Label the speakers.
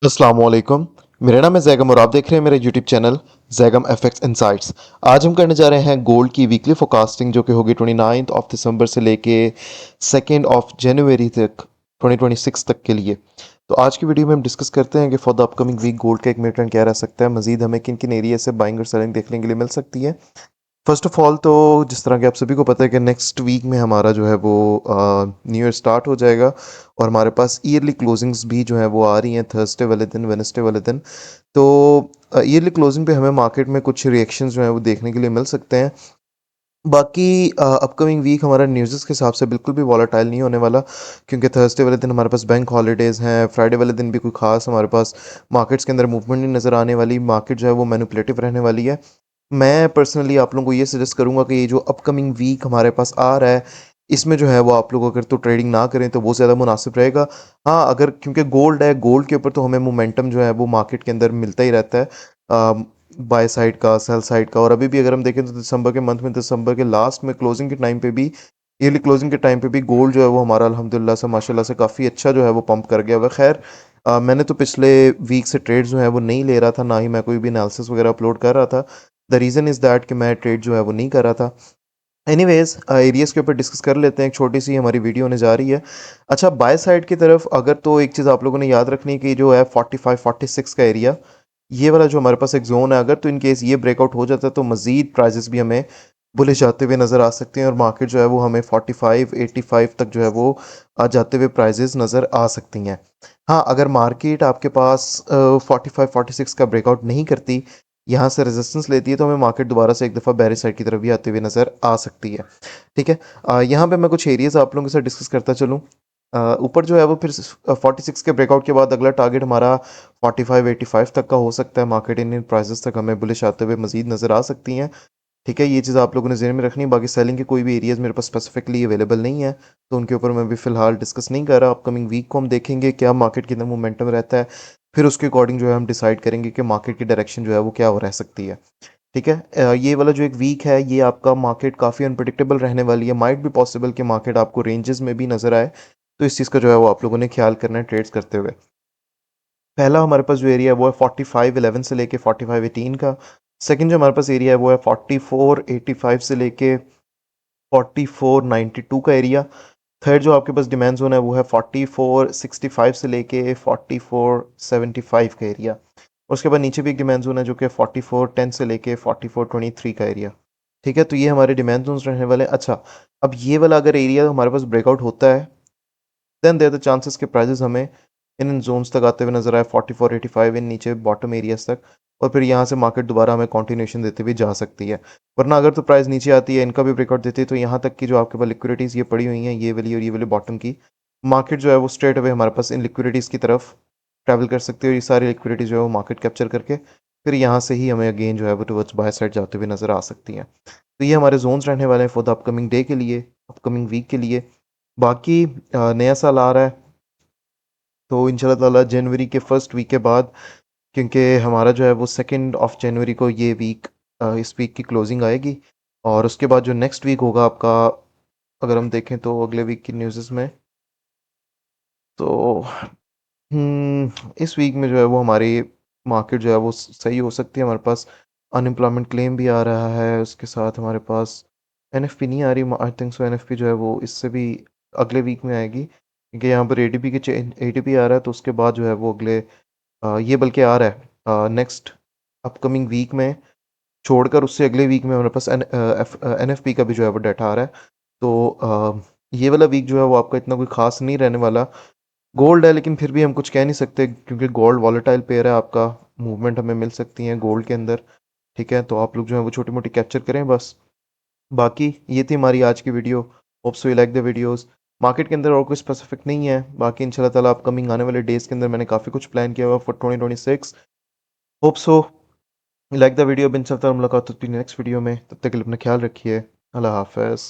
Speaker 1: अस्सलाम वालेकुम। मेरा नाम है जैगम और आप देख रहे हैं मेरा YouTube channel Zaigham FX insights. आज हम करने जा रहे हैं गोल्ड की वीकली फोरकास्टिंग जो कि होगी 29 ऑफ दिसंबर से लेके 2 ऑफ जनवरी तक 2026 तक के लिए। तो आज की वीडियो में हम डिस्कस करते हैं कि for the upcoming week gold का एक मिड क्या रह सकता है, मजीद हमें किन किन एरिया से बाइंग और सेलिंग देखने के लिए मिल सकती है। फर्स्ट ऑफ ऑल तो जिस तरह कि आप सभी को पता है कि नेक्स्ट वीक में हमारा जो है वो न्यू ईयर स्टार्ट हो जाएगा और हमारे पास ईयरली क्लोजिंग्स भी जो है वो आ रही हैं थर्सडे वाले दिन, वेडनेसडे वाले दिन। तो ईयरली क्लोजिंग पे हमें मार्केट में कुछ रिएक्शंस जो है वो देखने के लिए मिल सकते हैं। बाकी अपकमिंग वीक हमारा न्यूज़ के हिसाब से बिल्कुल भी वॉलेटाइल नहीं होने वाला, क्योंकि थर्सडे वाले दिन हमारे पास बैंक हॉलीडेज़ हैं। फ्राइडे वाले दिन भी कोई खास हमारे पास मार्केट्स के अंदर मूवमेंट नहीं नज़र आने वाली। मार्केट जो है वो मैनिपुलेटिव रहने वाली है। मैं पर्सनली आप लोगों को ये सजेस्ट करूँगा कि ये जो अपकमिंग वीक हमारे पास आ रहा है, इसमें जो है वो आप लोग अगर तो ट्रेडिंग ना करें तो वो ज़्यादा मुनासिब रहेगा। हाँ, अगर क्योंकि गोल्ड है, गोल्ड के ऊपर तो हमें मोमेंटम जो है वो मार्केट के अंदर मिलता ही रहता है, बाय साइड का, सेल साइड का। और अभी भी अगर हम देखें तो दिसंबर के मंथ में, दिसंबर के लास्ट में क्लोजिंग के टाइम पे भी, ईयरली क्लोजिंग के टाइम पे भी गोल्ड जो है वो हमारा अल्हम्दुलिल्लाह से माशाल्लाह से काफ़ी अच्छा जो है वो पंप कर गया हुआ है। खैर, मैंने तो पिछले वीक से ट्रेड जो है वो नहीं ले रहा था, ना ही मैं कोई भी एनालिसिस वगैरह अपलोड कर रहा था। द रीज़न इज़ दैट कि मैं ट्रेड जो है वो नहीं कर रहा था। एनीवेज, एरियाज़ के ऊपर डिस्कस कर लेते हैं, एक छोटी सी हमारी वीडियो होने जा रही है। अच्छा, बाय साइड की तरफ अगर तो एक चीज़ आप लोगों ने याद रखनी है कि जो है 45-46 का एरिया, ये वाला जो हमारे पास एक जोन है, अगर तो इन केस ये ब्रेकआउट हो जाता है तो मजीद प्राइजेस भी हमें बुलिश जाते हुए नज़र आ सकते हैं और मार्केट जो है वो हमें 45-85 तक जो है वो आ जाते हुए प्राइजेस नज़र आ सकती हैं। हाँ, अगर मार्केट आपके पास 45-46 का ब्रेकआउट नहीं करती, यहाँ से रेजिस्टेंस लेती है, तो हमें मार्केट दोबारा से एक दफ़ा बेरिश साइड की तरफ भी आते हुए नज़र आ सकती है। ठीक है, यहाँ पे मैं कुछ एरियाज़ आप लोगों के साथ डिस्कस करता चलूँ। ऊपर जो है वो फिर 46 के ब्रेकआउट के बाद अगला टारगेट हमारा 45-85 तक का हो सकता है। मार्केट इन प्राइसेस तक हमें बुलिश आते हुए मजीद नज़र आ सकती हैं। ठीक है, ये चीज़ आप लोगों ने ज़हन में रखनी है। बाकी सेलिंग के कोई भी एरियाज़ मेरे पास स्पेसिफिकली अवेलेबल नहीं है, तो उनके ऊपर मैं भी फ़िलहाल डिस्कस नहीं कर रहा। अपकमिंग वीक को हम देखेंगे क्या मार्केट के अंदर मोमेंटम रहता है, फिर उसके अकॉर्डिंग जो है हम डिसाइड करेंगे कि मार्केट की डायरेक्शन जो है वो क्या हो रह सकती है। ठीक है, ये वाला जो एक वीक है, ये आपका मार्केट काफ़ी अनप्रडिक्टेबल रहने वाली है। माइट भी पॉसिबल कि मार्केट आपको रेंजेस में भी नज़र आए, तो इस चीज़ का जो है वो आप लोगों ने ख्याल करना है ट्रेड्स करते हुए। पहला हमारे पास जो एरिया है वो है 4511 से लेके 4518 का। सेकंड जो हमारे पास एरिया है वो है 4485 से लेके 4492 का एरिया। थर्ड जो आपके पास डिमांड जोन है वो है 4465 से लेके 4475 का एरिया। उसके बाद नीचे भी एक डिमांड जोन है जो कि 4410 से लेके 4423 का एरिया। ठीक है, तो ये हमारे डिमांड जोन्स रहने वाले हैं। अच्छा, अब ये वाला अगर एरिया हमारे पास ब्रेकआउट होता है, देन देयर द चांसेस के प्राइसेस हमें इन जोन्स तक आते हुए नजर आए, 4485 इन नीचे बॉटम एरियाज तक। और फिर यहाँ से मार्केट दोबारा हमें कंटिन्यूशन देते हुए जा सकती है। वरना अगर तो प्राइस नीचे आती है, इनका भी ब्रेकआउट देती है, तो यहाँ तक की जो आपके पास लिक्विडिटीज़ ये पड़ी हुई हैं, ये वाली और ये वाली बॉटम की, मार्केट जो है वो स्ट्रेट अवे हमारे पास इन लिक्विडिटीज़ की तरफ ट्रैवल कर सकती है और ये सारी लिक्विडिटी जो है वो मार्केट कैप्चर करके फिर यहाँ से ही हमें अगेन जो है वो टुवर्ड्स बाय साइड जाते हुए नज़र आ सकती हैं। तो ये हमारे जोन्स रहने वाले हैं फॉर द अपकमिंग डे के लिए, अपकमिंग वीक के लिए। बाकी नया साल आ रहा है, तो इंशाल्लाह ताला जनवरी के फर्स्ट वीक के बाद, क्योंकि हमारा जो है वो 2 ऑफ जनवरी को ये वीक, इस वीक की क्लोजिंग आएगी। और उसके बाद जो नेक्स्ट वीक होगा आपका, अगर हम देखें तो अगले वीक की न्यूज़ में, तो इस वीक में जो है वो हमारी मार्केट जो है वो सही हो सकती है। हमारे पास अनएम्प्लॉयमेंट क्लेम भी आ रहा है, उसके साथ हमारे पास एनएफपी नहीं आ रही। आई थिंक सो एनएफपी जो है वो इससे भी अगले वीक में आएगी, क्योंकि यहाँ पर एटीपी के एटीपी आ रहा है, तो उसके बाद जो है वो अगले ये बल्कि आ रहा है नेक्स्ट अपकमिंग वीक में, छोड़कर उससे अगले वीक में हमारे पास एनएफपी का भी जो है वो डाटा आ रहा है। तो ये वाला वीक जो है वो आपका इतना कोई खास नहीं रहने वाला। गोल्ड है, लेकिन फिर भी हम कुछ कह नहीं सकते, क्योंकि गोल्ड वॉलेटाइल पेयर है आपका। मूवमेंट हमें मिल सकती है गोल्ड के अंदर। ठीक है, तो आप लोग जो है वो छोटी मोटी कैप्चर करें बस। बाकी ये थी हमारी आज की video. Hope so you like the videos. Market के अंदर और कुछ स्पेसिफिक नहीं है। बाकी इंशाल्लाह ताला अपकमिंग आने वाले डेज के अंदर मैंने काफ़ी कुछ प्लान किया हुआ for 2026। Hope so like the video. बिन मुलाकात होती है नेक्स्ट वीडियो में, तब तक के लिए अपना ख्याल रखिए। अल्लाह हाफ़िज़।